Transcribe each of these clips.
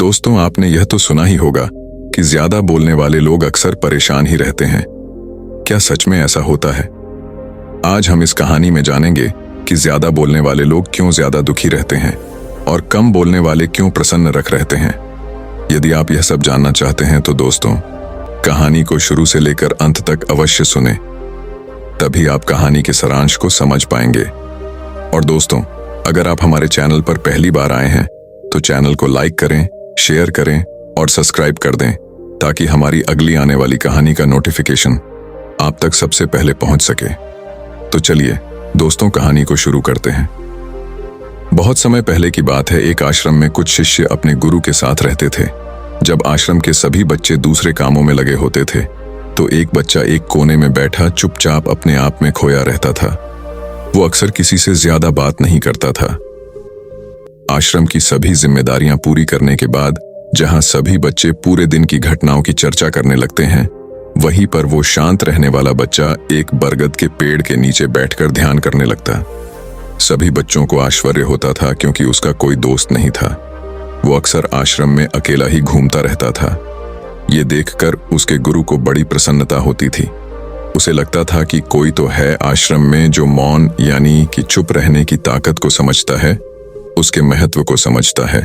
दोस्तों, आपने यह तो सुना ही होगा कि ज्यादा बोलने वाले लोग अक्सर परेशान ही रहते हैं। क्या सच में ऐसा होता है? आज हम इस कहानी में जानेंगे कि ज्यादा बोलने वाले लोग क्यों ज्यादा दुखी रहते हैं और कम बोलने वाले क्यों प्रसन्न रहते हैं। यदि आप यह सब जानना चाहते हैं तो दोस्तों, कहानी को शुरू से लेकर अंत तक अवश्य सुने, तभी आप कहानी के सारांश को समझ पाएंगे। और दोस्तों, अगर आप हमारे चैनल पर पहली बार आए हैं तो चैनल को लाइक करें, शेयर करें और सब्सक्राइब कर दें ताकि हमारी अगली आने वाली कहानी का नोटिफिकेशन आप तक सबसे पहले पहुंच सके। तो चलिए दोस्तों, कहानी को शुरू करते हैं। बहुत समय पहले की बात है। एक आश्रम में कुछ शिष्य अपने गुरु के साथ रहते थे। जब आश्रम के सभी बच्चे दूसरे कामों में लगे होते थे तो एक बच्चा एक कोने में बैठा चुपचाप अपने आप में खोया रहता था। वो अक्सर किसी से ज्यादा बात नहीं करता था। आश्रम की सभी जिम्मेदारियां पूरी करने के बाद जहां सभी बच्चे पूरे दिन की घटनाओं की चर्चा करने लगते हैं, वहीं पर वो शांत रहने वाला बच्चा एक बरगद के पेड़ के नीचे बैठकर ध्यान करने लगता। सभी बच्चों को आश्चर्य होता था क्योंकि उसका कोई दोस्त नहीं था। वो अक्सर आश्रम में अकेला ही घूमता रहता था। ये देखकर उसके गुरु को बड़ी प्रसन्नता होती थी। उसे लगता था कि कोई तो है आश्रम में जो मौन यानी कि चुप रहने की ताकत को समझता है, उसके महत्व को समझता है।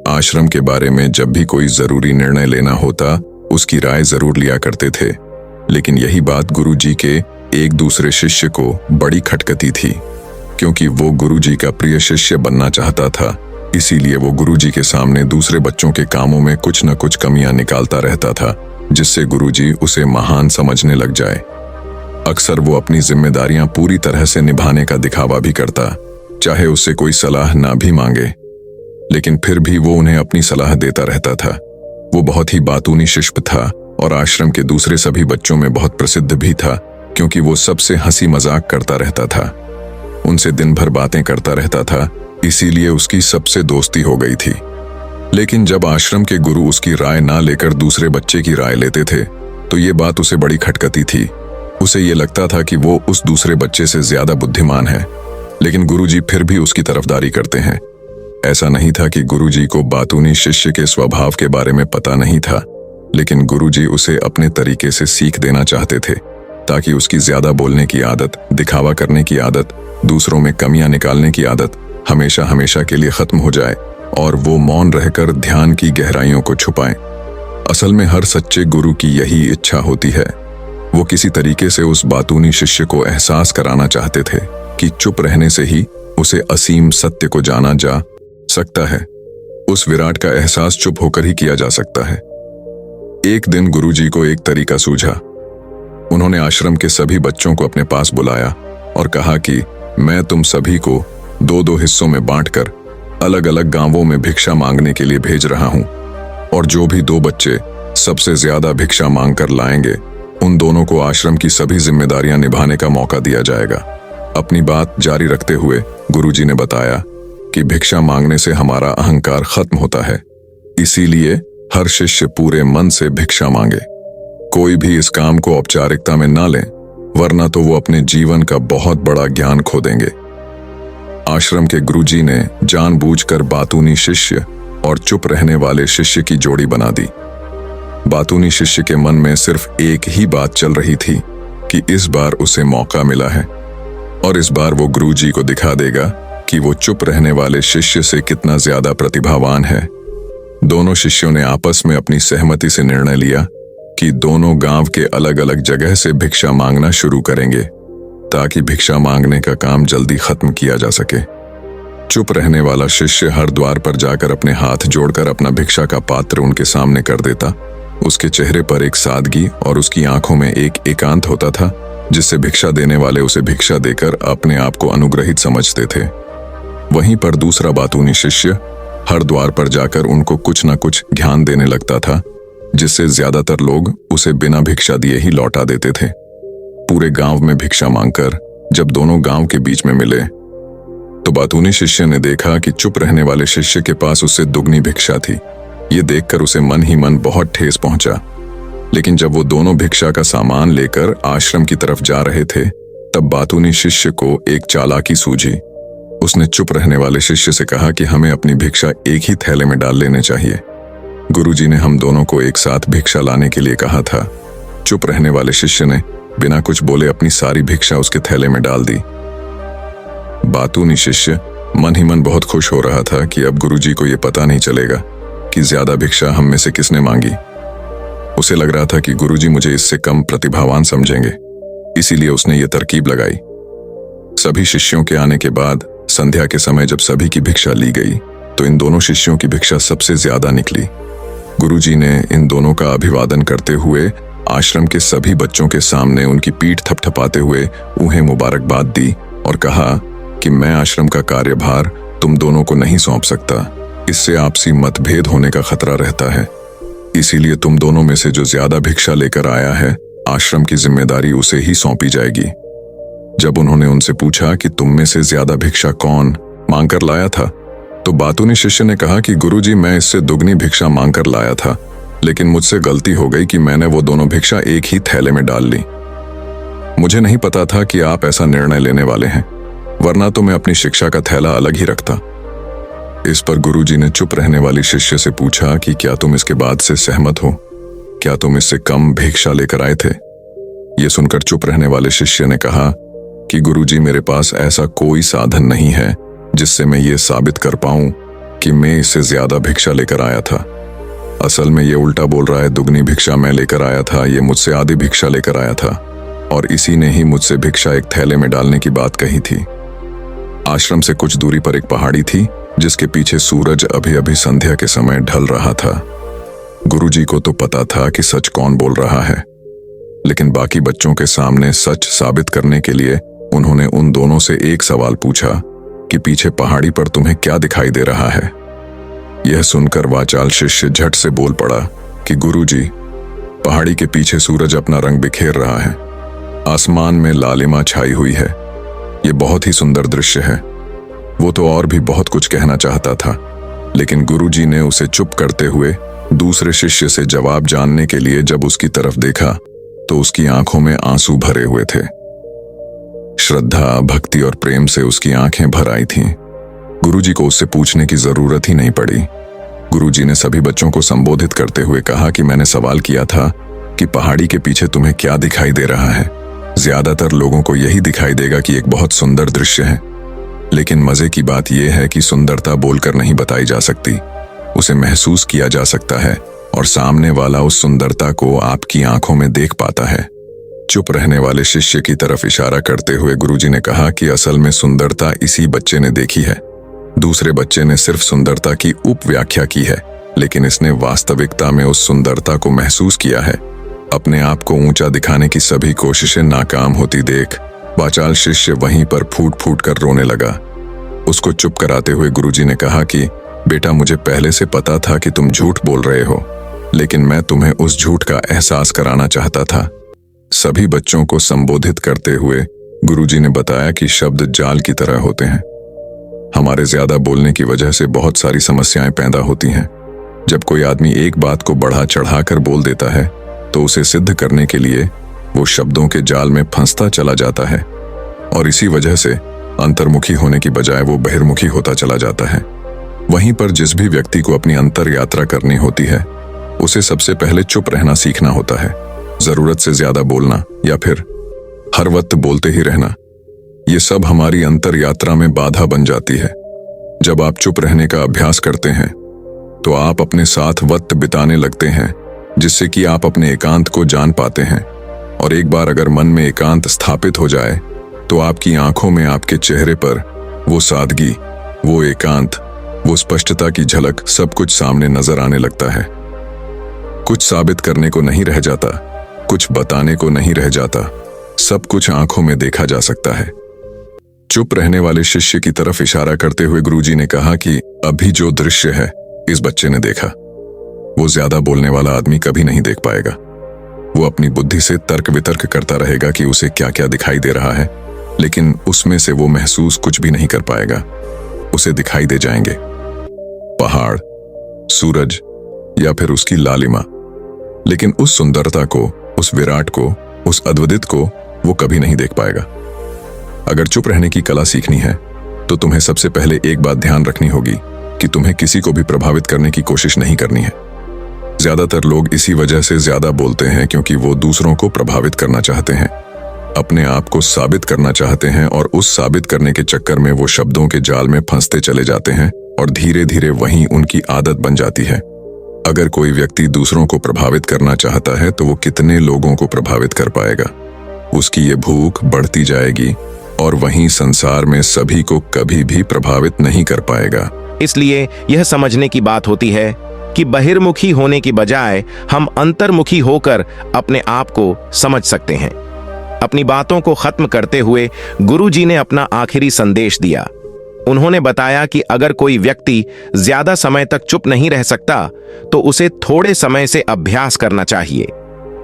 आश्रम के बारे में जब भी कोई जरूरी निर्णय लेना होता, उसकी राय जरूर लिया करते थे। लेकिन यही बात गुरुजी के एक दूसरे शिष्य को बड़ी खटकती थी, क्योंकि वो गुरुजी का प्रिय शिष्य बनना चाहता था। इसीलिए वो गुरुजी के सामने दूसरे बच्चों के कामों में कुछ न कुछ कमियां निकालता रहता था, जिससे गुरुजी उसे महान समझने लग जाए। अक्सर वो अपनी जिम्मेदारियां पूरी तरह से निभाने का दिखावा भी करता, चाहे उससे कोई सलाह ना भी मांगे, लेकिन फिर भी वो उन्हें अपनी सलाह देता रहता था। वो बहुत ही बातूनी शिष्य था और आश्रम के दूसरे सभी बच्चों में बहुत प्रसिद्ध भी था, क्योंकि वो सबसे हंसी मजाक करता रहता था, उनसे दिन भर बातें करता रहता था। इसीलिए उसकी सबसे दोस्ती हो गई थी। लेकिन जब आश्रम के गुरु उसकी राय ना लेकर दूसरे बच्चे की राय लेते थे तो ये बात उसे बड़ी खटकती थी। उसे ये लगता था कि वो उस दूसरे बच्चे से ज्यादा बुद्धिमान है, लेकिन गुरुजी फिर भी उसकी तरफदारी करते हैं। ऐसा नहीं था कि गुरुजी को बातूनी शिष्य के स्वभाव के बारे में पता नहीं था, लेकिन गुरुजी उसे अपने तरीके से सीख देना चाहते थे, ताकि उसकी ज्यादा बोलने की आदत, दिखावा करने की आदत, दूसरों में कमियां निकालने की आदत हमेशा हमेशा के लिए खत्म हो जाए और वो मौन रहकर ध्यान की गहराइयों को छुपाएं। असल में हर सच्चे गुरु की यही इच्छा होती है। वो किसी तरीके से उस बातूनी शिष्य को एहसास कराना चाहते थे कि चुप रहने से ही उसे असीम सत्य को जाना जा सकता है। उस विराट का एहसास चुप होकर ही किया जा सकता है। एक दिन गुरुजी को एक तरीका सूझा। उन्होंने आश्रम के सभी बच्चों को अपने पास बुलाया और कहा कि मैं तुम सभी को दो दो हिस्सों में बांटकर अलग अलग गांवों में भिक्षा मांगने के लिए भेज रहा हूं, और जो भी दो बच्चे सबसे ज्यादा भिक्षा मांग कर लाएंगे, उन दोनों को आश्रम की सभी जिम्मेदारियां निभाने का मौका दिया जाएगा। अपनी बात जारी रखते हुए गुरुजी ने बताया कि भिक्षा मांगने से हमारा अहंकार खत्म होता है, इसीलिए हर शिष्य पूरे मन से भिक्षा मांगे। कोई भी इस काम को औपचारिकता में ना ले, वरना तो वो अपने जीवन का बहुत बड़ा ज्ञान खो देंगे। आश्रम के गुरुजी ने जानबूझकर बातूनी शिष्य और चुप रहने वाले शिष्य की जोड़ी बना दी। बातूनी शिष्य के मन में सिर्फ एक ही बात चल रही थी कि इस बार उसे मौका मिला है और इस बार वो गुरुजी को दिखा देगा कि वो चुप रहने वाले शिष्य से कितना ज्यादा प्रतिभावान है। दोनों शिष्यों ने आपस में अपनी सहमति से निर्णय लिया कि दोनों गांव के अलग अलग जगह से भिक्षा मांगना शुरू करेंगे, ताकि भिक्षा मांगने का काम जल्दी खत्म किया जा सके। चुप रहने वाला शिष्य हर द्वार पर जाकर अपने हाथ जोड़कर अपना भिक्षा का पात्र उनके सामने कर देता। उसके चेहरे पर एक सादगी और उसकी आंखों में एक एकांत होता था, जिससे भिक्षा देने वाले उसे भिक्षा देकर अपने आप को अनुग्रहित समझते थे। वहीं पर दूसरा बातूनी शिष्य हर द्वार पर जाकर उनको कुछ न कुछ ज्ञान देने लगता था, जिससे ज्यादातर लोग उसे बिना भिक्षा दिए ही लौटा देते थे। पूरे गांव में भिक्षा मांगकर जब दोनों गांव के बीच में मिले तो बातूनी शिष्य ने देखा कि चुप रहने वाले शिष्य के पास उससे दुगनी भिक्षा थी। ये देखकर उसे मन ही मन बहुत ठेस पहुंचा। लेकिन जब वो दोनों भिक्षा का सामान लेकर आश्रम की तरफ जा रहे थे, तब बातूनी शिष्य को एक चालाकी सूझी। उसने चुप रहने वाले शिष्य से कहा कि हमें अपनी भिक्षा एक ही थैले में डाल लेने चाहिए। गुरुजी ने हम दोनों को एक साथ भिक्षा लाने के लिए कहा था। चुप रहने वाले शिष्य ने बिना कुछ बोले अपनी सारी भिक्षा उसके थैले में डाल दी। बातूनी शिष्य मन ही मन बहुत खुश हो रहा था कि अब गुरुजी को यह पता नहीं चलेगा कि ज्यादा भिक्षा हम में से किसने मांगी। उसे लग रहा था कि गुरुजी मुझे इससे कम प्रतिभावान समझेंगे, इसीलिए उसने ये तरकीब लगाई। सभी शिष्यों के आने के बाद संध्या के समय जब सभी की भिक्षा ली गई तो इन दोनों शिष्यों की भिक्षा सबसे ज्यादा निकली। गुरुजी ने इन दोनों का अभिवादन करते हुए आश्रम के सभी बच्चों के सामने उनकी पीठ थपथपाते हुए उन्हें मुबारकबाद दी और कहा कि मैं आश्रम का कार्यभार तुम दोनों को नहीं सौंप सकता, इससे आपसी मतभेद होने का खतरा रहता है। इसीलिए तुम दोनों में से जो ज्यादा भिक्षा लेकर आया है, आश्रम की जिम्मेदारी उसे ही सौंपी जाएगी। जब उन्होंने उनसे पूछा कि तुम में से ज्यादा भिक्षा कौन मांगकर लाया था, तो बातूनी शिष्य ने कहा कि गुरुजी, मैं इससे दुगनी भिक्षा मांगकर लाया था, लेकिन मुझसे गलती हो गई कि मैंने वो दोनों भिक्षा एक ही थैले में डाल ली। मुझे नहीं पता था कि आप ऐसा निर्णय लेने वाले हैं, वरना तो मैं अपनी शिक्षा का थैला अलग ही रखता। इस पर गुरुजी ने चुप रहने वाली शिष्य से पूछा कि क्या तुम इसके बाद से सहमत हो? क्या तुम इससे कम भिक्षा लेकर आए थे? ये सुनकर चुप रहने वाले शिष्य ने कहा कि गुरुजी, मेरे पास ऐसा कोई साधन नहीं है जिससे मैं ये साबित कर पाऊं कि मैं इससे ज्यादा भिक्षा लेकर आया था। असल में ये उल्टा बोल रहा है, दुगनी भिक्षा मैं लेकर आया था, ये मुझसे आधी भिक्षा लेकर आया था और इसी ने ही मुझसे भिक्षा एक थैले में डालने की बात कही थी। आश्रम से कुछ दूरी पर एक पहाड़ी थी जिसके पीछे सूरज अभी अभी संध्या के समय ढल रहा था। गुरुजी को तो पता था कि सच कौन बोल रहा है, लेकिन बाकी बच्चों के सामने सच साबित करने के लिए उन्होंने उन दोनों से एक सवाल पूछा कि पीछे पहाड़ी पर तुम्हें क्या दिखाई दे रहा है? यह सुनकर वाचाल शिष्य झट से बोल पड़ा कि गुरुजी, पहाड़ी के पीछे सूरज अपना रंग बिखेर रहा है, आसमान में लालिमा छाई हुई है, ये बहुत ही सुंदर दृश्य है। वो तो और भी बहुत कुछ कहना चाहता था, लेकिन गुरुजी ने उसे चुप करते हुए दूसरे शिष्य से जवाब जानने के लिए जब उसकी तरफ देखा तो उसकी आंखों में आंसू भरे हुए थे। श्रद्धा, भक्ति और प्रेम से उसकी आंखें भर आई थीं। गुरुजी को उससे पूछने की जरूरत ही नहीं पड़ी। गुरुजी ने सभी बच्चों को संबोधित करते हुए कहा कि मैंने सवाल किया था कि पहाड़ी के पीछे तुम्हें क्या दिखाई दे रहा है। ज्यादातर लोगों को यही दिखाई देगा कि एक बहुत सुंदर दृश्य है, लेकिन मजे की बात यह है कि सुंदरता बोलकर नहीं बताई जा सकती, उसे महसूस किया जा सकता है और सामने वाला उस सुंदरता को आपकी आंखों में देख पाता है। चुप रहने वाले शिष्य की तरफ इशारा करते हुए गुरुजी ने कहा कि असल में सुंदरता इसी बच्चे ने देखी है। दूसरे बच्चे ने सिर्फ सुंदरता की उपव्याख्या की है, लेकिन इसने वास्तविकता में उस सुंदरता को महसूस किया है। अपने आप को ऊंचा दिखाने की सभी कोशिशें नाकाम होती देख वाचाल शिष्य वहीं पर फूट फूट कर रोने लगा। उसको चुप कराते हुए गुरुजी ने कहा कि बेटा, मुझे पहले से पता था कि तुम झूठ बोल रहे हो, लेकिन मैं तुम्हें उस झूठ का एहसास कराना चाहता था। सभी बच्चों को संबोधित करते हुए गुरुजी ने बताया कि शब्द जाल की तरह होते हैं। हमारे ज्यादा बोलने की वजह से बहुत सारी समस्याएं पैदा होती हैं। जब कोई आदमी एक बात को बढ़ा चढ़ाकर बोल देता है तो उसे सिद्ध करने के लिए वो शब्दों के जाल में फंसता चला जाता है और इसी वजह से अंतर्मुखी होने की बजाय वो बहिर्मुखी होता चला जाता है। वहीं पर जिस भी व्यक्ति को अपनी अंतर यात्रा करनी होती है उसे सबसे पहले चुप रहना सीखना होता है। जरूरत से ज्यादा बोलना या फिर हर वक्त बोलते ही रहना, ये सब हमारी अंतर यात्रा में बाधा बन जाती है। जब आप चुप रहने का अभ्यास करते हैं तो आप अपने साथ वक्त बिताने लगते हैं, जिससे कि आप अपने एकांत को जान पाते हैं। और एक बार अगर मन में एकांत स्थापित हो जाए तो आपकी आंखों में, आपके चेहरे पर वो सादगी, वो एकांत, वो स्पष्टता की झलक सब कुछ सामने नजर आने लगता है। कुछ साबित करने को नहीं रह जाता, कुछ बताने को नहीं रह जाता, सब कुछ आंखों में देखा जा सकता है। चुप रहने वाले शिष्य की तरफ इशारा करते हुए गुरुजी ने कहा कि अभी जो दृश्य है इस बच्चे ने देखा, वो ज्यादा बोलने वाला आदमी कभी नहीं देख पाएगा। वो अपनी बुद्धि से तर्क वितर्क करता रहेगा कि उसे क्या क्या दिखाई दे रहा है, लेकिन उसमें से वो महसूस कुछ भी नहीं कर पाएगा। उसे दिखाई दे जाएंगे पहाड़, सूरज या फिर उसकी लालिमा, लेकिन उस सुंदरता को, उस विराट को, उस अद्वित को वो कभी नहीं देख पाएगा। अगर चुप रहने की कला सीखनी है तो तुम्हें सबसे पहले एक बात ध्यान रखनी होगी कि तुम्हें किसी को भी प्रभावित करने की कोशिश नहीं करनी है। ज्यादातर लोग इसी वजह से ज्यादा बोलते हैं क्योंकि वो दूसरों को प्रभावित करना चाहते हैं, अपने आप को साबित करना चाहते हैं और उस साबित करने के चक्कर में वो शब्दों के जाल में फंसते चले जाते हैं और धीरे धीरे वहीं उनकी आदत बन जाती है। अगर कोई व्यक्ति दूसरों को प्रभावित करना चाहता है तो वो कितने लोगों को प्रभावित कर पाएगा? उसकी ये भूख बढ़ती जाएगी और वहीं संसार में सभी को कभी भी प्रभावित नहीं कर पाएगा। इसलिए यह समझने की बात होती है कि बहिर्मुखी होने की बजाय हम अंतर्मुखी होकर अपने आप को समझ सकते हैं। अपनी बातों को खत्म करते हुए गुरुजी ने अपना आखिरी संदेश दिया। उन्होंने बताया कि अगर कोई व्यक्ति ज्यादा समय तक चुप नहीं रह सकता तो उसे थोड़े समय से अभ्यास करना चाहिए।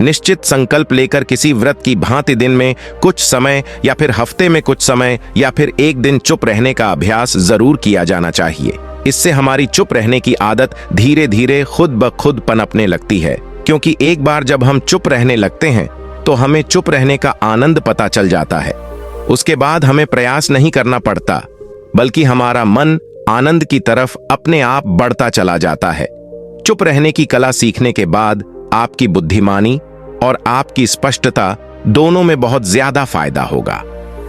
निश्चित संकल्प लेकर किसी व्रत की भांति दिन में कुछ समय या फिर हफ्ते में कुछ समय या फिर एक दिन चुप रहने का अभ्यास जरूर किया जाना चाहिए। इससे हमारी चुप रहने की आदत धीरे धीरे खुद ब खुद पनपने लगती है, क्योंकि एक बार जब हम चुप रहने लगते हैं तो हमें चुप रहने का आनंद पता चल जाता है। उसके बाद हमें प्रयास नहीं करना पड़ता, बल्कि हमारा मन आनंद की तरफ अपने आप बढ़ता चला जाता है। चुप रहने की कला सीखने के बाद आपकी बुद्धिमानी और आपकी स्पष्टता दोनों में बहुत ज्यादा फायदा होगा।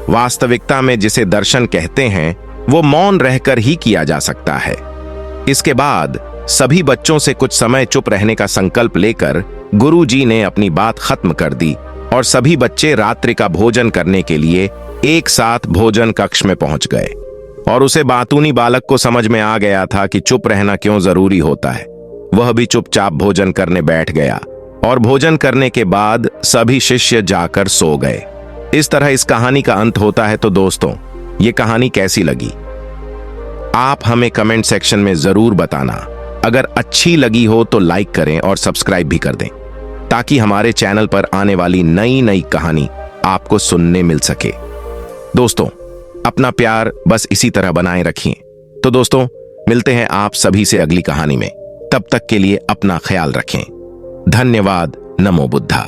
वास्तविकता में जिसे दर्शन कहते हैं वो मौन रहकर ही किया जा सकता है। इसके बाद सभी बच्चों से कुछ समय चुप रहने का संकल्प लेकर गुरुजी ने अपनी बात खत्म कर दी और सभी बच्चे रात्रि का भोजन करने के लिए एक साथ भोजन कक्ष में पहुंच गए। और उसे बातूनी बालक को समझ में आ गया था कि चुप रहना क्यों जरूरी होता है। वह भी चुपचाप भोजन करने बैठ गया और भोजन करने के बाद सभी शिष्य जाकर सो गए। इस तरह इस कहानी का अंत होता है। तो दोस्तों, ये कहानी कैसी लगी आप हमें कमेंट सेक्शन में जरूर बताना। अगर अच्छी लगी हो तो लाइक करें और सब्सक्राइब भी कर दें, ताकि हमारे चैनल पर आने वाली नई नई कहानी आपको सुनने मिल सके। दोस्तों, अपना प्यार बस इसी तरह बनाए रखिए। तो दोस्तों, मिलते हैं आप सभी से अगली कहानी में। तब तक के लिए अपना ख्याल रखें। धन्यवाद। नमो बुद्धा।